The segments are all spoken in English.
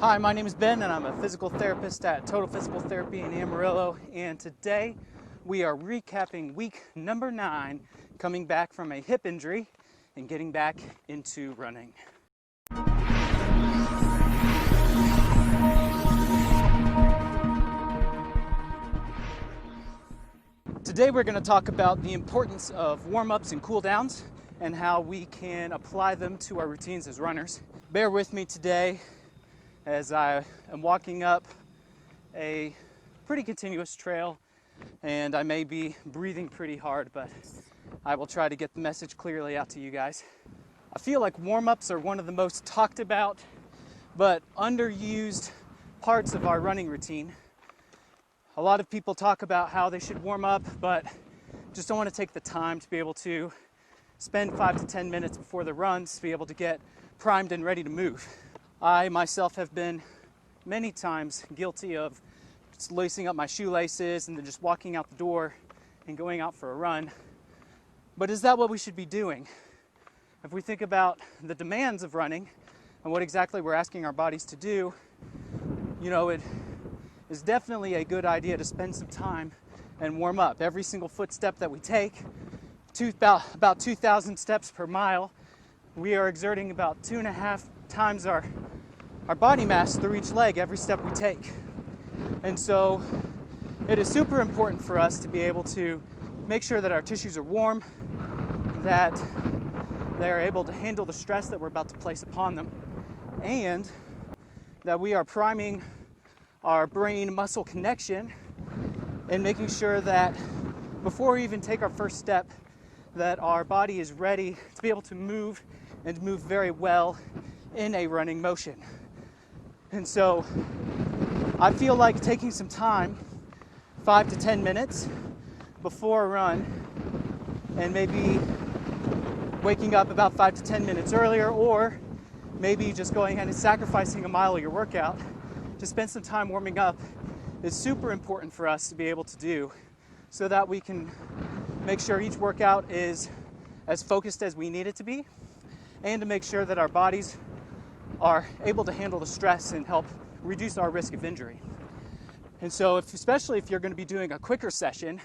Hi, my name is Ben and I'm a physical therapist at Total Physical Therapy in Amarillo, and today we are recapping week number 9, coming back from a hip injury and getting back into running. Today we're going to talk about the importance of warm-ups and cool-downs and how we can apply them to our routines as runners. Bear with me today as I am walking up a pretty continuous trail, and I may be breathing pretty hard, but I will try to get the message clearly out to you guys. I feel like warm-ups are one of the most talked about but underused parts of our running routine. A lot of people talk about how they should warm up, but just don't want to take the time to be able to spend 5 to 10 minutes before the runs to be able to get primed and ready to move. I myself have been many times guilty of just lacing up my shoelaces and then just walking out the door and going out for a run. But is that what we should be doing? If we think about the demands of running and what exactly we're asking our bodies to do, it is definitely a good idea to spend some time and warm up. Every single footstep that we take, about 2,000 steps per mile, we are exerting about 2.5 times our body mass through each leg every step we take. And so it is super important for us to be able to make sure that our tissues are warm, that they are able to handle the stress that we're about to place upon them, and that we are priming our brain-muscle connection and making sure that before we even take our first step, that our body is ready to be able to move and move very well in a running motion. And so I feel like taking some time, 5 to 10 minutes before a run, and maybe waking up about 5 to 10 minutes earlier, or maybe just going ahead and sacrificing a mile of your workout to spend some time warming up, is super important for us to be able to do, so that we can make sure each workout is as focused as we need it to be, and to make sure that our bodies are able to handle the stress and help reduce our risk of injury. And so especially if you're going to be doing a quicker session,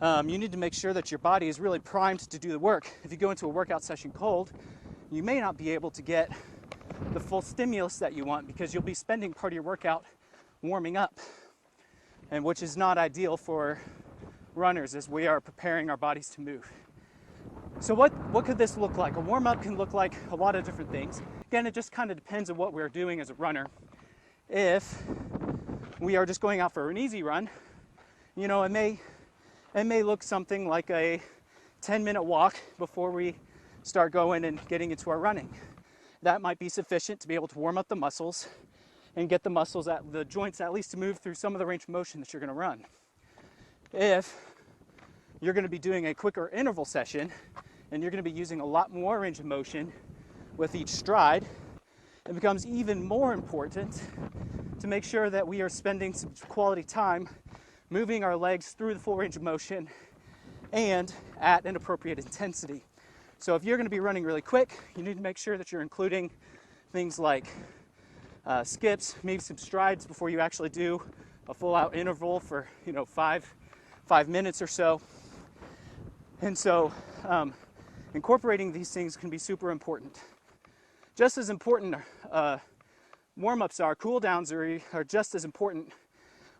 you need to make sure that your body is really primed to do the work. If you go into a workout session cold, you may not be able to get the full stimulus that you want, because you'll be spending part of your workout warming up, and which is not ideal for runners as we are preparing our bodies to move. So what could this look like? A warm-up can look like a lot of different things. Again, it just kind of depends on what we're doing as a runner. If we are just going out for an easy run, it may look something like a 10-minute walk before we start going and getting into our running. That might be sufficient to be able to warm up the muscles and get the joints at least to move through some of the range of motion that you're going to run. If you're going to be doing a quicker interval session and you're going to be using a lot more range of motion with each stride, it becomes even more important to make sure that we are spending some quality time moving our legs through the full range of motion and at an appropriate intensity. So if you're going to be running really quick, you need to make sure that you're including things like skips, maybe some strides before you actually do a full-out interval for 5 minutes or so. And so incorporating these things can be super important. Just as important warm-ups are, cool-downs are just as important.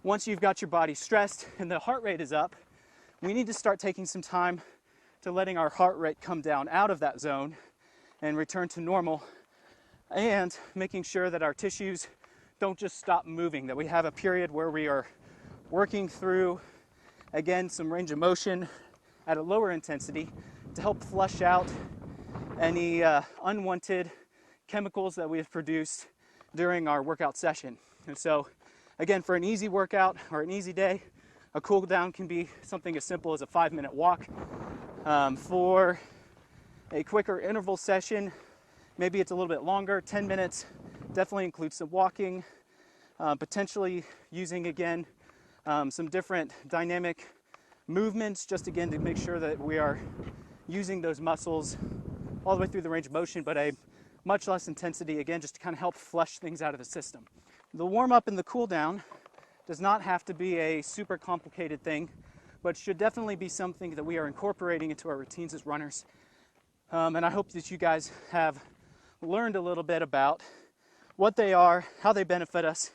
Once you've got your body stressed and the heart rate is up, we need to start taking some time to letting our heart rate come down out of that zone and return to normal, and making sure that our tissues don't just stop moving, that we have a period where we are working through, again, some range of motion at a lower intensity to help flush out any unwanted chemicals that we have produced during our workout session. And so, again, for an easy workout or an easy day, a cool down can be something as simple as a 5-minute walk. For a quicker interval session, maybe it's a little bit longer, 10 minutes, definitely includes some walking, potentially using, again, some different dynamic movements, just again to make sure that we are using those muscles all the way through the range of motion, but a much less intensity, again, just to kind of help flush things out of the system. The warm-up and the cool-down does not have to be a super complicated thing, but should definitely be something that we are incorporating into our routines as runners. And I hope that you guys have learned a little bit about what they are, how they benefit us,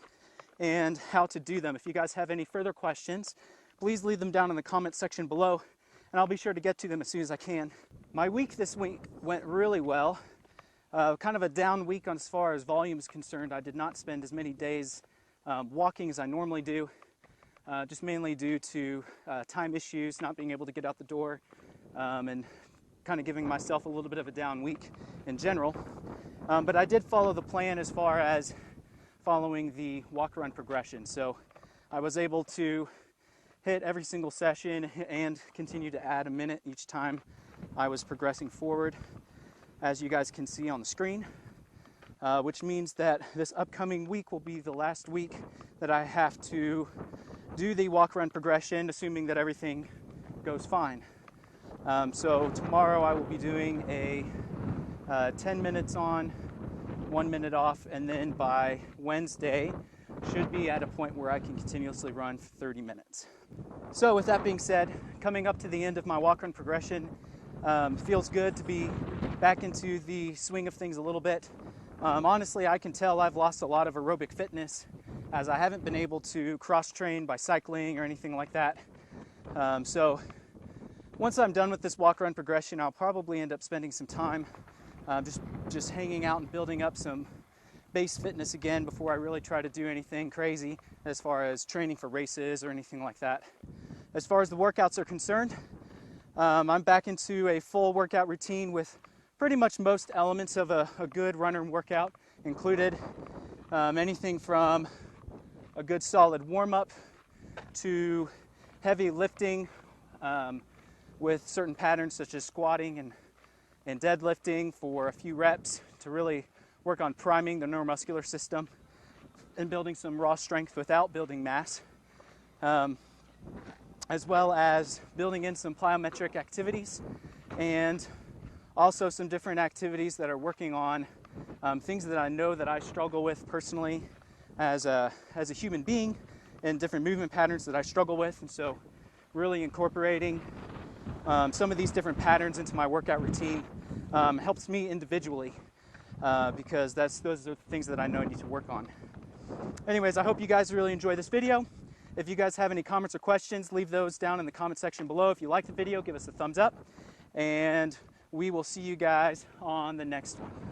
and how to do them. If you guys have any further questions, please leave them down in the comment section below, and I'll be sure to get to them as soon as I can. My week this week went really well. Kind of a down week as far as volume is concerned. I did not spend as many days walking as I normally do, just mainly due to time issues, not being able to get out the door, and kind of giving myself a little bit of a down week in general. But I did follow the plan as far as following the walk-run progression. So I was able to hit every single session and continue to add a minute each time I was progressing forward, as you guys can see on the screen, which means that this upcoming week will be the last week that I have to do the walk-run progression, assuming that everything goes fine. So tomorrow I will be doing a 10 minutes on, 1 minute off, and then by Wednesday should be at a point where I can continuously run for 30 minutes. So with that being said, coming up to the end of my walk-run progression, feels good to be back into the swing of things a little bit. Honestly, I can tell I've lost a lot of aerobic fitness as I haven't been able to cross-train by cycling or anything like that. So once I'm done with this walk-run progression, I'll probably end up spending some time just hanging out and building up some base fitness again before I really try to do anything crazy as far as training for races or anything like that. As far as the workouts are concerned, I'm back into a full workout routine with pretty much most elements of a good runner workout included. Anything from a good solid warm-up to heavy lifting with certain patterns such as squatting and deadlifting for a few reps to really work on priming the neuromuscular system and building some raw strength without building mass, as well as building in some plyometric activities and also some different activities that are working on things that I know that I struggle with personally as a human being, and different movement patterns that I struggle with. And so really incorporating some of these different patterns into my workout routine helps me individually because those are the things that I know I need to work on. Anyways, I hope you guys really enjoy this video. If you guys have any comments or questions, leave those down in the comment section below. If you like the video, give us a thumbs up, and we will see you guys on the next one.